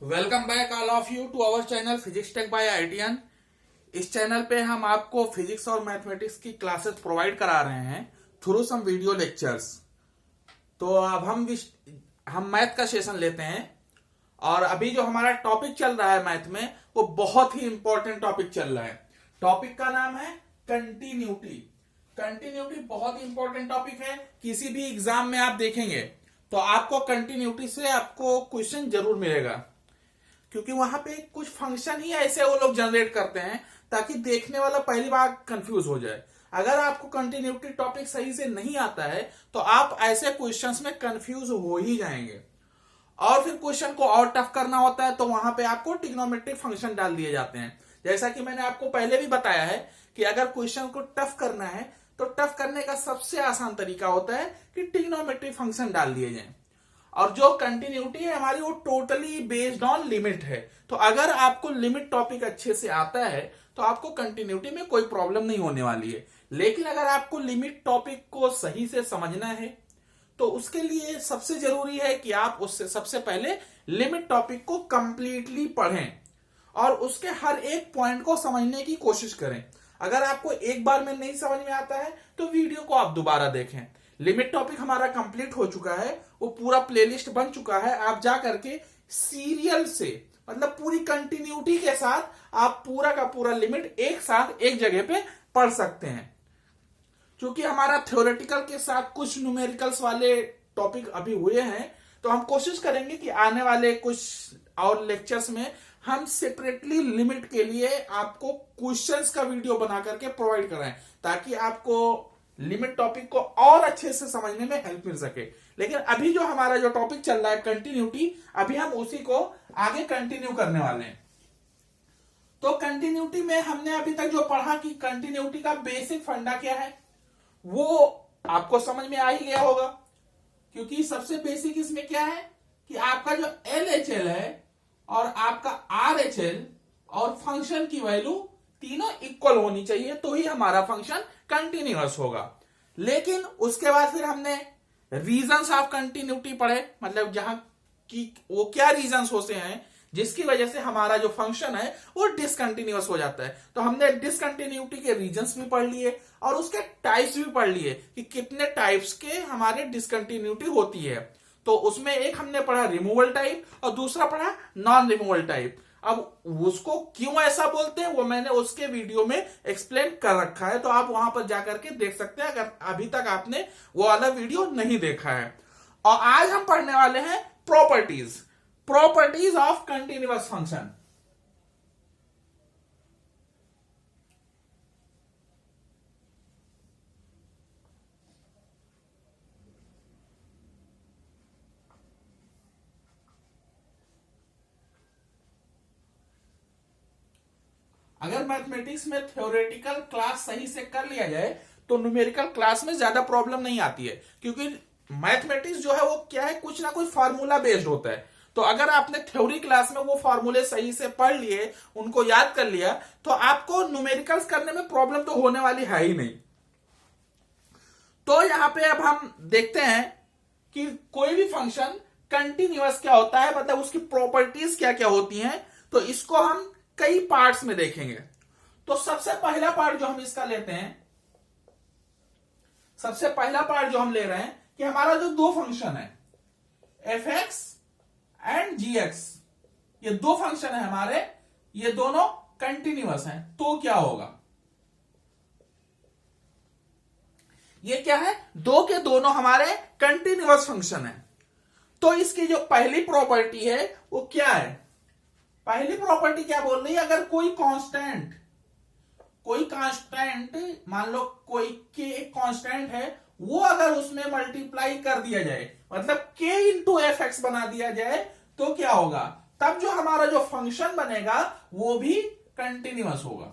Welcome back all of you to our channel physics tech by IITian. इस channel पे हम आपको physics और मैथमेटिक्स की क्लासेस प्रोवाइड करा रहे हैं थ्रू सम वीडियो लेक्चर्स। तो अब हम मैथ का सेशन लेते हैं और अभी जो हमारा टॉपिक चल रहा है मैथ में वो बहुत ही इंपॉर्टेंट टॉपिक चल रहा है। टॉपिक का नाम है कंटिन्यूटी। कंटिन्यूटी बहुत ही इंपॉर्टेंट टॉपिक है। किसी भी एग्जाम में आप देखेंगे तो आपको कंटिन्यूटी से आपको क्वेश्चन जरूर मिलेगा, क्योंकि वहां पे कुछ फंक्शन ही ऐसे वो लोग जनरेट करते हैं ताकि देखने वाला पहली बार कंफ्यूज हो जाए। अगर आपको कंटिन्यूटी टॉपिक सही से नहीं आता है तो आप ऐसे क्वेश्चंस में कंफ्यूज हो ही जाएंगे और फिर क्वेश्चन को और टफ करना होता है तो वहां पे आपको ट्रिग्नोमेट्रिक फंक्शन डाल दिए जाते हैं। जैसा कि मैंने आपको पहले भी बताया है कि अगर क्वेश्चन को टफ करना है तो टफ करने का सबसे आसान तरीका होता है कि ट्रिग्नोमेट्रिक फंक्शन डाल दिए जाए। और जो कंटिन्यूटी है हमारी वो टोटली बेस्ड ऑन लिमिट है। तो अगर आपको लिमिट टॉपिक अच्छे से आता है तो आपको कंटिन्यूटी में कोई प्रॉब्लम नहीं होने वाली है। लेकिन अगर आपको लिमिट टॉपिक को सही से समझना है तो उसके लिए सबसे जरूरी है कि आप उससे सबसे पहले लिमिट टॉपिक को कंप्लीटली पढ़ें और उसके हर एक पॉइंट को समझने की कोशिश करें। अगर आपको एक बार में नहीं समझ में आता है तो वीडियो को आप दोबारा देखें। लिमिट टॉपिक हमारा कंप्लीट हो चुका है, वो पूरा प्लेलिस्ट बन चुका है। आप जा करके सीरियल से मतलब पूरी कंटिन्यूटी के साथ आप पूरा का पूरा लिमिट एक साथ एक जगह पे पढ़ सकते हैं। क्योंकि हमारा थ्योरेटिकल के साथ कुछ न्यूमेरिकल्स वाले टॉपिक अभी हुए हैं, तो हम कोशिश करेंगे कि आने वाले कुछ और लेक्चर्स में हम सेपरेटली लिमिट के लिए आपको क्वेश्चंस का वीडियो बना करके प्रोवाइड कराएं ताकि आपको लिमिट टॉपिक को और अच्छे से समझने में हेल्प मिल सके। लेकिन अभी जो हमारा जो टॉपिक चल रहा है कंटिन्यूटी, अभी हम उसी को आगे कंटिन्यू करने वाले हैं। तो कंटिन्यूटी में हमने अभी तक जो पढ़ा कि कंटिन्यूटी का बेसिक फंडा क्या है वो आपको समझ में आ ही गया होगा। क्योंकि सबसे बेसिक इसमें क्या है कि आपका जो LHL है और आपका RHL और फंक्शन की वैल्यू तीनों इक्वल होनी चाहिए तो ही हमारा फंक्शन कंटिन्यूअस होगा। लेकिन उसके बाद फिर हमने रीजंस ऑफ कंटिन्यूटी पढ़े, मतलब जहां की वो क्या रीजंस होते हैं जिसकी वजह से हमारा जो फंक्शन है वो डिसकंटिन्यूअस हो जाता है। तो हमने डिसकंटिन्यूटी के रीजंस भी पढ़ लिए और उसके टाइप्स भी पढ़ लिए कि कितने टाइप्स के हमारे डिसकंटिन्यूटी होती है। तो उसमें एक हमने पढ़ा रिमूवल टाइप और दूसरा पढ़ा नॉन रिमूवल टाइप। अब उसको क्यों ऐसा बोलते हैं वो मैंने उसके वीडियो में एक्सप्लेन कर रखा है, तो आप वहां पर जाकर के देख सकते हैं अगर अभी तक आपने वो वाला वीडियो नहीं देखा है। और आज हम पढ़ने वाले हैं प्रॉपर्टीज ऑफ कंटिन्यूअस फंक्शन। अगर मैथमेटिक्स में थ्योरेटिकल क्लास सही से कर लिया जाए तो न्यूमेरिकल क्लास में ज्यादा प्रॉब्लम नहीं आती है। क्योंकि मैथमेटिक्स जो है वो क्या है, कुछ ना कुछ फार्मूला बेस्ड होता है। तो अगर आपने थ्योरी क्लास में वो फार्मूले सही से पढ़ लिए, उनको याद कर लिया, तो आपको न्यूमेरिकल्स करने में प्रॉब्लम तो होने वाली है ही नहीं। तो यहां पे अब हम देखते हैं कि कोई भी फंक्शन कंटिन्यूअस क्या होता है, मतलब उसकी प्रॉपर्टीज क्या क्या होती हैं। तो इसको हम कई पार्ट्स में देखेंगे। तो सबसे पहला पार्ट जो हम इसका लेते हैं, सबसे पहला पार्ट जो हम ले रहे हैं कि हमारा जो दो फंक्शन है fx एंड gx, ये दो फंक्शन है हमारे, ये दोनों कंटिन्यूअस हैं। तो क्या होगा, ये क्या है, दो के दोनों हमारे कंटिन्यूअस फंक्शन है। तो इसकी जो पहली प्रॉपर्टी है वो क्या है, पहली प्रॉपर्टी क्या बोल रही है, अगर कोई कांस्टेंट मान लो कोई k एक कांस्टेंट है, वो अगर उसमें मल्टीप्लाई कर दिया जाए, मतलब k इंटू एफ एक्स बना दिया जाए, तो क्या होगा, तब जो हमारा जो फंक्शन बनेगा वो भी कंटिन्यूअस होगा।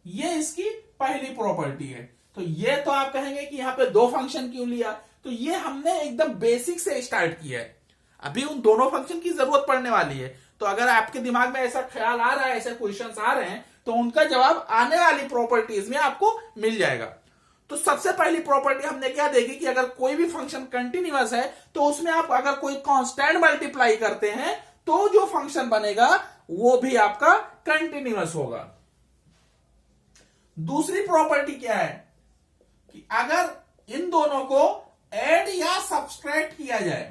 ये इसकी पहली प्रॉपर्टी है। तो ये तो आप कहेंगे कि यहां पे दो फंक्शन क्यों लिया, तो ये हमने एकदम बेसिक से स्टार्ट किया है। अभी उन दोनों फंक्शन की जरूरत पड़ने वाली है। तो अगर आपके दिमाग में ऐसा ख्याल आ रहा है, ऐसे क्वेश्चंस आ रहे हैं, तो उनका जवाब आने वाली प्रॉपर्टीज में आपको मिल जाएगा। तो सबसे पहली प्रॉपर्टी हमने क्या देखी कि अगर कोई भी फंक्शन कंटिन्यूअस है तो उसमें आप अगर कोई कांस्टेंट मल्टीप्लाई करते हैं तो जो फंक्शन बनेगा वो भी आपका कंटिन्यूअस होगा। दूसरी प्रॉपर्टी क्या है कि अगर इन दोनों को ऐड या सब्सट्रैक्ट किया जाए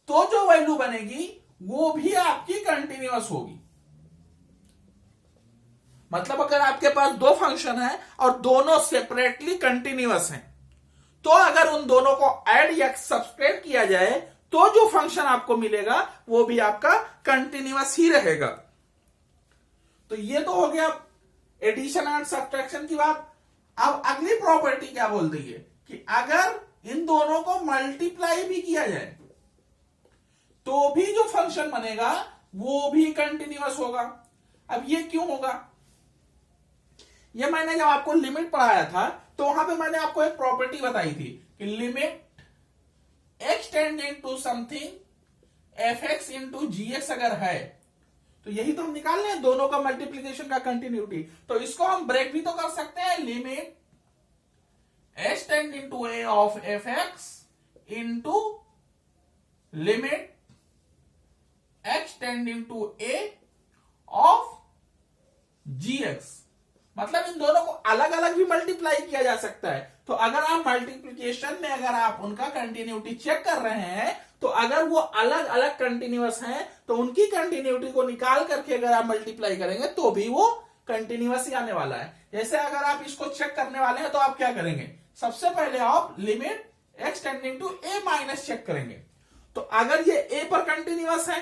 तो जो वैल्यू बनेगी वो भी आपकी कंटिन्यूअस होगी। मतलब अगर आपके पास दो फंक्शन है और दोनों सेपरेटली कंटिन्यूअस हैं, तो अगर उन दोनों को ऐड या सब्सट्रैक्ट किया जाए तो जो फंक्शन आपको मिलेगा वो भी आपका कंटिन्यूअस ही रहेगा। तो ये तो हो गया एडिशन एंड सब्ट्रैक्शन की बात। अब अगली प्रॉपर्टी क्या बोल रही है कि अगर इन दोनों को मल्टीप्लाई भी किया जाए तो भी जो फंक्शन बनेगा वो भी कंटिन्यूअस होगा। अब ये क्यों होगा? ये मैंने जब आपको लिमिट पढ़ाया था तो वहां पे मैंने आपको एक प्रॉपर्टी बताई थी कि limit x tending to something fx into gx अगर है तो यही तो हम निकाल रहे हैं, दोनों का मल्टीप्लीकेशन का कंटिन्यूटी। तो इसको हम ब्रेक भी तो कर सकते हैं, limit h tending to a of fx into limit x tending to a of gx। मतलब इन दोनों को अलग अलग भी मल्टीप्लाई किया जा सकता है। तो अगर आप मल्टीप्लिकेशन में अगर आप उनका कंटिन्यूटी चेक कर रहे हैं तो अगर वो अलग अलग कंटिन्यूअस हैं तो उनकी कंटिन्यूटी को निकाल करके अगर आप मल्टीप्लाई करेंगे तो भी वो कंटिन्यूअस ही आने वाला है। जैसे अगर आप इसको चेक करने वाले हैं तो आप क्या करेंगे, सबसे पहले आप limit x tending to a minus check करेंगे। तो अगर ये a पर कंटिन्यूअस है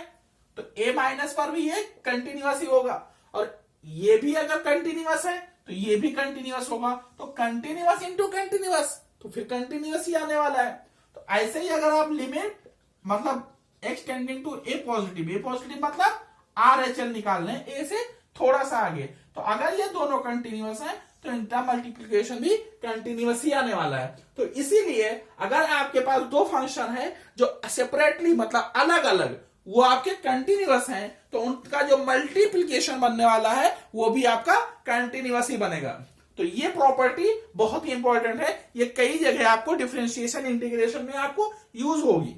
तो a माइनस पर भी ये कंटिन्यूअस ही होगा, और ये भी अगर कंटिन्यूअस है तो ये भी कंटिन्यूअस होगा। तो कंटिन्यूअस इंटू कंटिन्यूअस तो फिर कंटिन्यूअस ही आने वाला है। तो ऐसे ही अगर आप लिमिट मतलब x tending to a positive मतलब RHL निकाल लें a से थोड़ा सा आगे, तो अगर ये दोनों कंटिन्यूअस हैं तो इनका मल्टीप्लिकेशन भी कंटिन्यूअस ही आने वाला है। तो इसीलिए अगर आपके पास दो फंक्शन है जो सेपरेटली मतलब अलग अलग वो आपके कंटिन्यूअस हैं तो उनका जो मल्टीप्लिकेशन बनने वाला है वो भी आपका कंटिन्यूअस ही बनेगा। तो ये प्रॉपर्टी बहुत ही इंपॉर्टेंट है, ये कई जगह आपको डिफरेंशिएशन इंटीग्रेशन में आपको यूज होगी।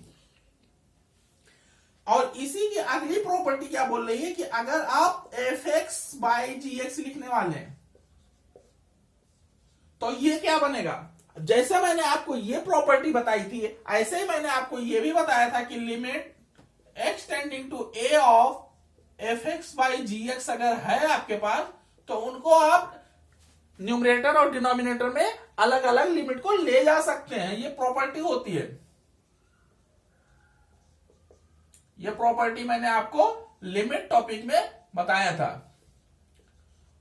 और इसी की अगली प्रॉपर्टी क्या बोल रही है कि अगर आप fx बाय gx लिखने वाले हैं तो ये क्या बनेगा। जैसे मैंने आपको ये प्रॉपर्टी बताई थी ऐसे ही मैंने आपको ये भी बताया था कि limit x tending to a of fx by gx अगर है आपके पास तो उनको आप न्यूमरेटर और डिनोमिनेटर में अलग अलग लिमिट को ले जा सकते हैं। ये प्रॉपर्टी होती है, ये प्रॉपर्टी मैंने आपको लिमिट टॉपिक में बताया था।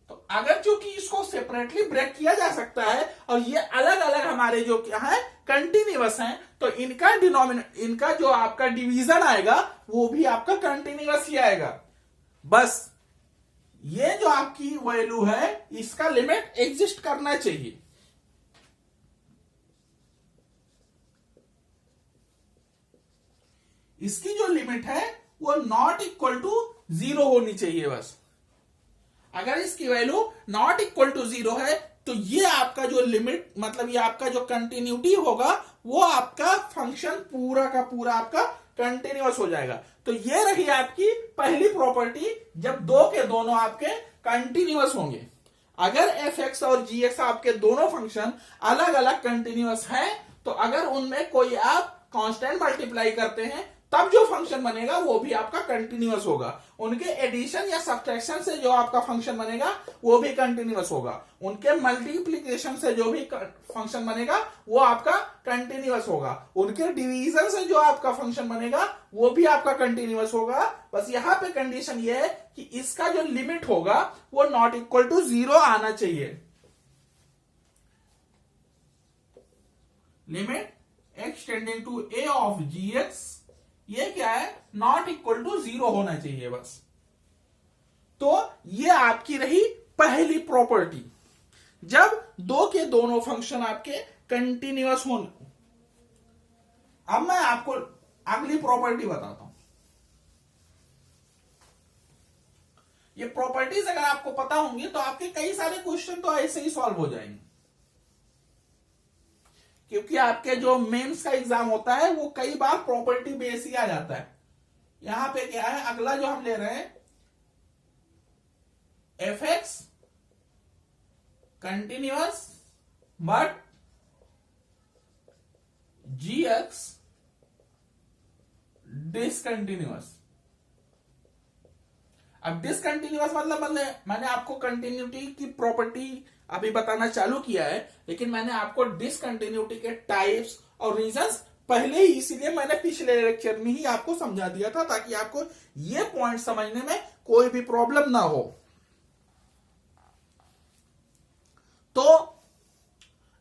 तो अगर चूंकि इसको सेपरेटली ब्रेक किया जा सकता है और ये अलग अलग हमारे जो क्या है कंटिन्यूअस हैं तो इनका जो आपका डिवीजन आएगा वो भी आपका कंटिन्यूअस ही आएगा। बस ये जो आपकी वैल्यू है इसका लिमिट एग्जिस्ट करना चाहिए। इसकी जो लिमिट है वो नॉट इक्वल टू 0 होनी चाहिए बस। अगर इसकी वैल्यू नॉट इक्वल टू 0 है तो ये आपका जो लिमिट मतलब ये आपका जो कंटिन्यूटी होगा वो आपका फंक्शन पूरा का पूरा आपका कंटिन्यूअस हो जाएगा। तो ये रही आपकी पहली प्रॉपर्टी, जब दो के दोनों आपके कंटिन्यूअस होंगे। अगर fx और gx आपके दोनों फंक्शन अलग अलग कंटिन्यूअस हैं तो अगर उनमें कोई आप कांस्टेंट मल्टीप्लाई करते हैं तब जो फंक्शन बनेगा वो भी आपका कंटिन्यूअस होगा। उनके एडिशन या सब्ट्रैक्शन से जो आपका फंक्शन बनेगा वो भी कंटिन्यूअस होगा। उनके मल्टीप्लिकेशन से जो भी फंक्शन बनेगा वो आपका कंटिन्यूअस होगा। उनके डिवीजन से जो आपका फंक्शन बनेगा वो भी आपका कंटिन्यूअस होगा। बस यहां पे कंडीशन ये है कि इसका जो लिमिट होगा वो नॉट इक्वल टू 0 आना चाहिए। Limit x tending to a of gx ये क्या है, नॉट इक्वल टू 0 होना चाहिए बस। तो ये आपकी रही पहली प्रॉपर्टी, जब दो के दोनों फंक्शन आपके कंटिन्यूअस होने। अब मैं आपको अगली प्रॉपर्टी बताता हूं। ये प्रॉपर्टीज अगर आपको पता होंगी तो आपके कई सारे क्वेश्चन तो ऐसे ही सॉल्व हो जाएंगे, क्योंकि आपके जो मेंस का एग्जाम होता है वो कई बार प्रॉपर्टी बेस ही आ जाता है। यहां पे क्या है, अगला जो हम ले रहे हैं f x continuous but g x discontinuous. अब डिसकंटिन्यूअस मतलब मैंने आपको कंटिन्यूटी की प्रॉपर्टी अभी बताना चालू किया है, लेकिन मैंने आपको डिसकंटिन्यूटी के टाइप्स और रीजंस पहले ही, इसीलिए मैंने पिछले लेक्चर में ही आपको समझा दिया था ताकि आपको ये पॉइंट समझने में कोई भी प्रॉब्लम ना हो। तो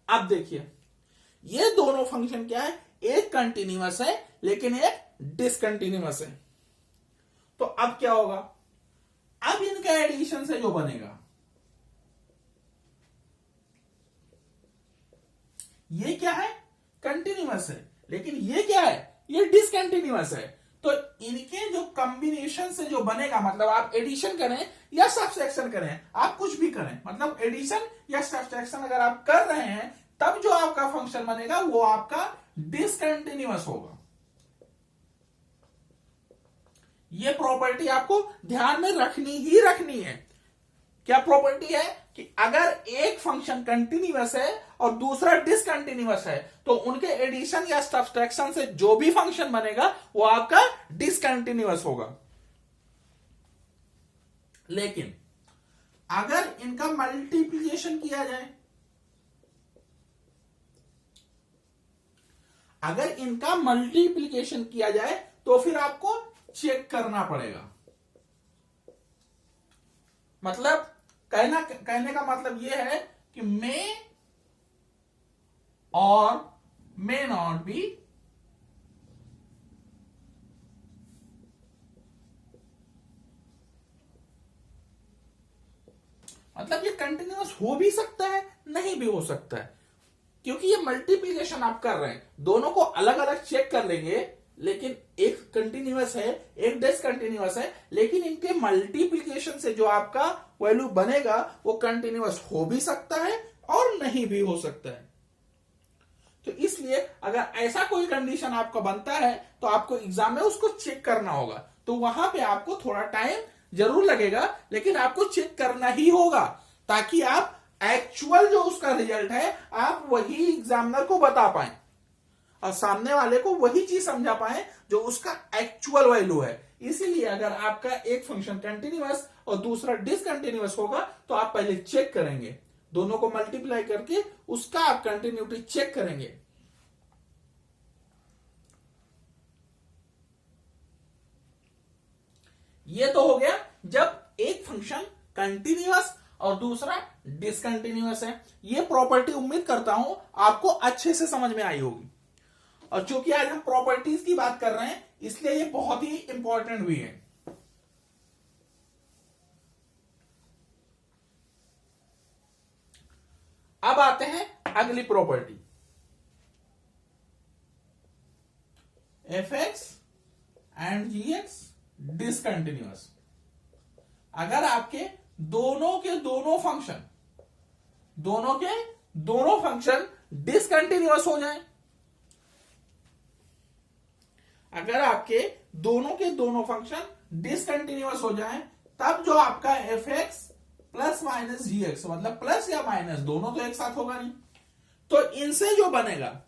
अब देखिए, ये दोनों फंक्शन क्या है, एक कंटिन्यूअस है लेकिन एक डिसकंटिन्यूअस है। तो अब क्या होगा, अब इनका एडिशन से जो बनेगा, ये क्या है, कंटिन्यूअस है, लेकिन ये क्या है, ये डिसकंटिन्यूअस है। तो इनके जो कॉम्बिनेशन से जो बनेगा, मतलब आप एडिशन करें या सब्ट्रैक्शन करें, आप कुछ भी करें, मतलब एडिशन या सब्ट्रैक्शन अगर आप कर रहे हैं, तब जो आपका फंक्शन बनेगा वो आपका डिसकंटिन्यूअस होगा। ये प्रॉपर्टी आपको ध्यान में रखनी ही रखनी है। क्या प्रॉपर्टी है कि अगर एक फंक्शन कंटिन्यूअस है और दूसरा डिसकंटिन्यूअस है, तो उनके एडिशन या सब्ट्रैक्शन से जो भी फंक्शन बनेगा वो आपका डिसकंटिन्यूअस होगा। लेकिन अगर इनका मल्टीप्लिकेशन किया जाए, अगर इनका मल्टीप्लिकेशन किया जाए तो फिर आपको चेक करना पड़ेगा। मतलब कहने का मतलब यह है कि मे और मे नॉट बी मतलब ये कंटिन्यूअस हो भी सकता है, नहीं भी हो सकता है, क्योंकि ये मल्टीप्लिकेशन आप कर रहे हैं, दोनों को अलग अलग चेक कर लेंगे, लेकिन एक कंटिन्यूअस है एक डिसकंटिन्यूअस है, लेकिन इनके मल्टीप्लिकेशन से जो आपका वैल्यू बनेगा वो कंटिन्यूअस हो भी सकता है और नहीं भी हो सकता है। तो इसलिए अगर ऐसा कोई कंडीशन आपका बनता है तो आपको एग्जाम में उसको चेक करना होगा। तो वहां पे आपको थोड़ा टाइम जरूर लगेगा, लेकिन आपको चेक करना ही होगा, ताकि आप एक्चुअल जो उसका रिजल्ट है आप वही एग्जामिनर को बता पाए और सामने वाले को वही चीज समझा पाए जो उसका एक्चुअल वैल्यू है। इसीलिए अगर आपका एक फंक्शन कंटिन्यूअस और दूसरा डिसकंटिन्यूअस होगा तो आप पहले चेक करेंगे, दोनों को मल्टीप्लाई करके उसका आप कंटिन्यूटी चेक करेंगे। ये तो हो गया जब एक फंक्शन कंटिन्यूअस और दूसरा डिसकंटिन्यूअस है। ये प्रॉपर्टी उम्मीद करता हूं आपको अच्छे से समझ में आई होगी, और चूंकि आज हम प्रॉपर्टीज की बात कर रहे हैं इसलिए ये बहुत ही इंपॉर्टेंट भी है। अब आते हैं अगली property, f x and g x discontinuous. अगर आपके दोनों के दोनों फंक्शन डिसकंटिन्यूअस हो जाए, अगर आपके दोनों के दोनों फंक्शन डिसकंटिन्यूअस हो जाए, तब जो आपका एफ एक्स प्लस माइनस जी एक्स, मतलब प्लस या माइनस दोनों तो एक साथ होगा नहीं, तो इनसे जो बनेगा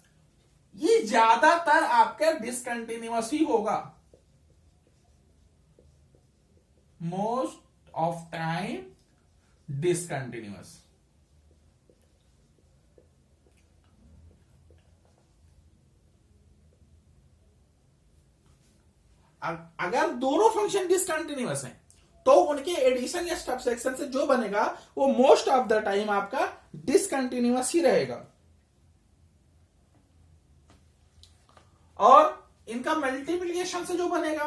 ये ज्यादातर आपका डिसकंटिन्यूअस ही होगा। Most of time discontinuous. अगर दोनों फंक्शन डिसकंटिन्यूअस हैं तो उनके एडिशन या सब्ट्रैक्शन से जो बनेगा वो मोस्ट ऑफ द टाइम आपका डिसकंटिन्यूअस ही रहेगा। और इनका मल्टीप्लिकेशन से जो बनेगा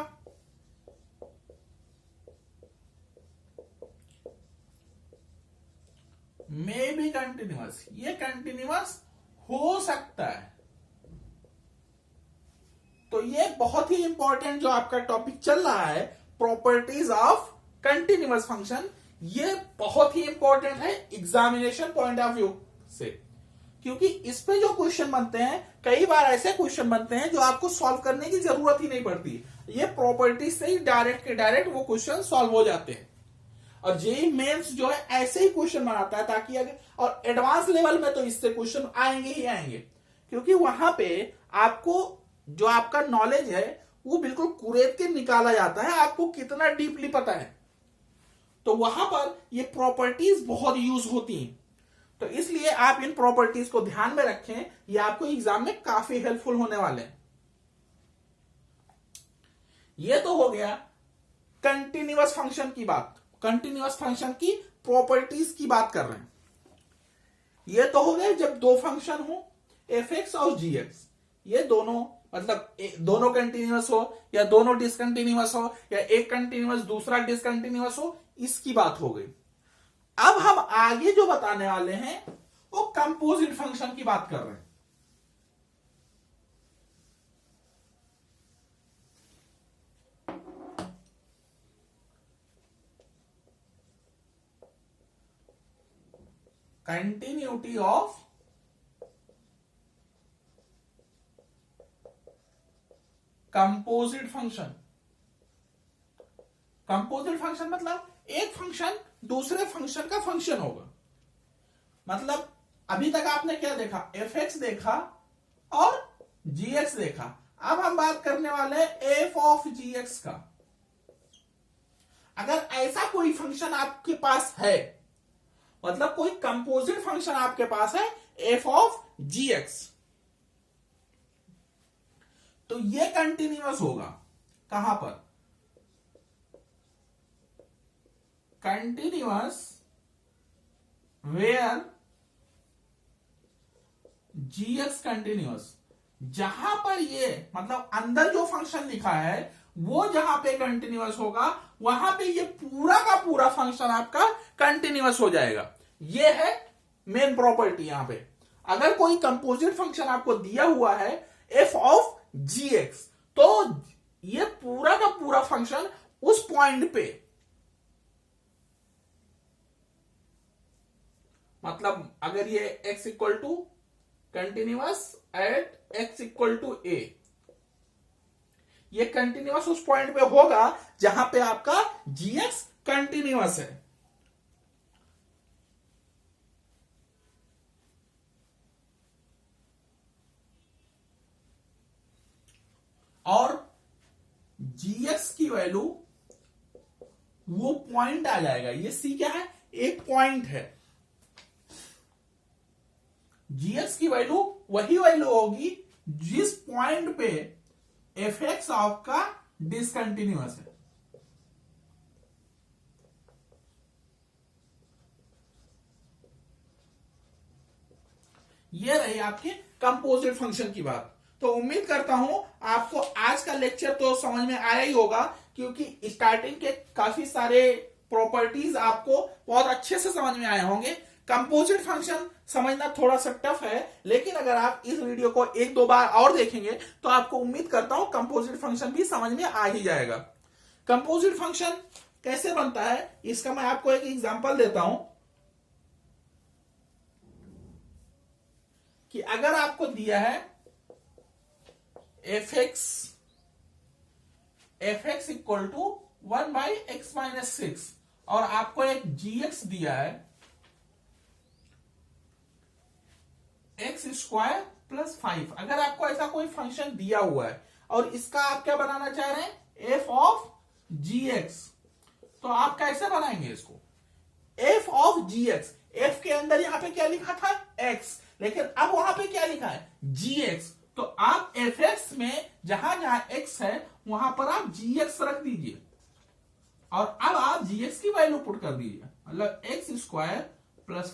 मे बी कंटिन्यूअस, ये कंटिन्यूअस हो सकता है। तो ये बहुत ही इंपॉर्टेंट जो आपका टॉपिक चल रहा है, प्रॉपर्टीज ऑफ कंटिन्यूअस फंक्शन, ये बहुत ही इंपॉर्टेंट है एग्जामिनेशन पॉइंट ऑफ व्यू से। क्योंकि इस पे जो क्वेश्चन बनते हैं, कई बार ऐसे क्वेश्चन बनते हैं जो आपको सॉल्व करने की जरूरत ही नहीं पड़ती, ये प्रॉपर्टी से ही डायरेक्ट के डायरेक्ट वो क्वेश्चन सॉल्व हो जाते हैं। और जेईई मेंस जो है ऐसे ही क्वेश्चन बनाता है ताकि अगर, और एडवांस लेवल में तो इससे क्वेश्चन आएंगे ही आएंगे, क्योंकि वहां पे आपको जो आपका नॉलेज है वो बिल्कुल कुरेद के निकाला जाता है, आपको कितना डीपली पता है, तो वहां पर ये प्रॉपर्टीज बहुत यूज होती हैं। तो इसलिए आप इन प्रॉपर्टीज को ध्यान में रखें, ये आपको एग्जाम में काफी हेल्पफुल होने वाले हैं। ये तो हो गया कंटिन्यूअस फंक्शन की बात, कंटिन्यूअस फंक्शन की प्रॉपर्टीज की बात कर रहे हैं। ये तो हो गए जब दो फंक्शन हो, एफ एक्स और जी एक्स, ये दोनों मतलब दोनों कंटिन्यूअस हो या दोनों डिसकंटिन्यूअस हो या एक कंटिन्यूअस दूसरा डिसकंटिन्यूअस हो, इसकी बात हो गई। अब हम आगे जो बताने वाले हैं वो कंपोजिट फंक्शन की बात कर रहे हैं। Continuity of composite function. Composite function मतलब एक फंक्शन दूसरे फंक्शन का फंक्शन होगा। मतलब अभी तक आपने क्या देखा, एफ एक्स देखा और जी एक्स देखा। अब हम बात करने वाले हैं एफ ऑफ जी एक्स का। अगर ऐसा कोई फंक्शन आपके पास है, मतलब कोई कंपोजिट फंक्शन आपके पास है एफ ऑफ जी एक्स, तो ये कंटिन्यूअस होगा। कहां पर? Continuous where g x continuous, जहां पर ये मतलब अंदर जो फंक्शन लिखा है वो जहां पे कंटिन्यूअस होगा वहां पे ये पूरा का पूरा फंक्शन आपका कंटिन्यूअस हो जाएगा। ये है मेन प्रॉपर्टी। यहां पे अगर कोई कंपोजिट फंक्शन आपको दिया हुआ है एफ ऑफ जी एक्स, तो ये पूरा का पूरा फंक्शन उस पॉइंट पे, मतलब अगर ये x equal to continuous at x equal to a, ये कंटिन्यूअस उस पॉइंट पे होगा जहां पे आपका gx कंटिन्यूअस है। और gx की वैल्यू वो पॉइंट आ जाएगा। ये c क्या है? एक पॉइंट है। gx की वैल्यू वही वैल्यू होगी जिस पॉइंट पे एफ एक्स आपका डिसकंटिन्यूअस है। ये रही आपके कंपोजिट फंक्शन की बात। तो उम्मीद करता हूं आपको आज का लेक्चर तो समझ में आया ही होगा, क्योंकि स्टार्टिंग के काफी सारे प्रॉपर्टीज आपको बहुत अच्छे से समझ में आए होंगे। कंपोजिट फंक्शन समझना थोड़ा सा टफ है, लेकिन अगर आप इस वीडियो को एक दो बार और देखेंगे तो आपको उम्मीद करता हूं कंपोजिट फंक्शन भी समझ में आ ही जाएगा। कंपोजिट फंक्शन कैसे बनता है इसका मैं आपको एक एग्जांपल देता हूं कि अगर आपको दिया है F x equal to 1/x-6 और आपको एक gx दिया है x² + 5। अगर आपको ऐसा कोई फंक्शन दिया हुआ है और इसका आप क्या बनाना चाह रहे हैं, एफ ऑफ gx, तो आप कैसे बनाएंगे इसको? एफ ऑफ gx, एफ के अंदर यहां पे क्या लिखा था, x, लेकिन अब वहां पे क्या लिखा है, gx, तो आप एफ एक्स में जहां जहां x है वहां पर आप gx रख दीजिए और अब आप gx की वैल्यू पुट कर दीजिए, मतलब x² +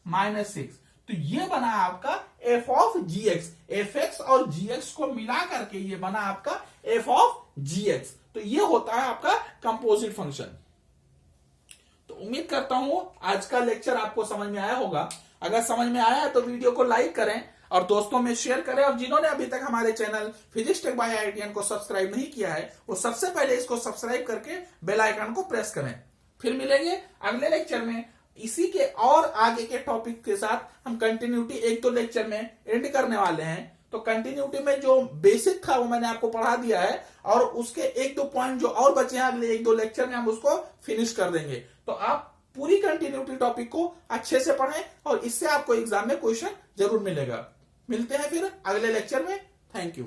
5 - 6। तो ये बना आपका F of gx। F x और gx को मिला करके ये बना आपका एफ ऑफ gx। तो ये होता है आपका कंपोजिट फंक्शन। तो उम्मीद करता हूं आज का लेक्चर आपको समझ में आया होगा। अगर समझ में आया है तो वीडियो को लाइक करें और दोस्तों में शेयर करें, और जिन्होंने अभी तक हमारे channel physics tech by IITian को सब्सक्राइब नहीं किया है वो सबसे पहले इसको सब्सक्राइब करके बेल आइकन को प्रेस करें। फिर मिलेंगे अगले लेक्चर में इसी के और आगे के टॉपिक के साथ हम कंटिन्यूटी एक दो लेक्चर में एंड करने वाले हैं। तो कंटिन्यूटी में जो बेसिक था वो मैंने आपको पढ़ा दिया है, और उसके एक दो पॉइंट जो और बचे हैं अगले एक दो लेक्चर में हम उसको फिनिश कर देंगे। तो आप पूरी कंटिन्यूटी टॉपिक को अच्छे से पढ़ें और इससे आपको एग्जाम में क्वेश्चन जरूर मिलेगा। मिलते हैं फिर अगले लेक्चर में। Thank you.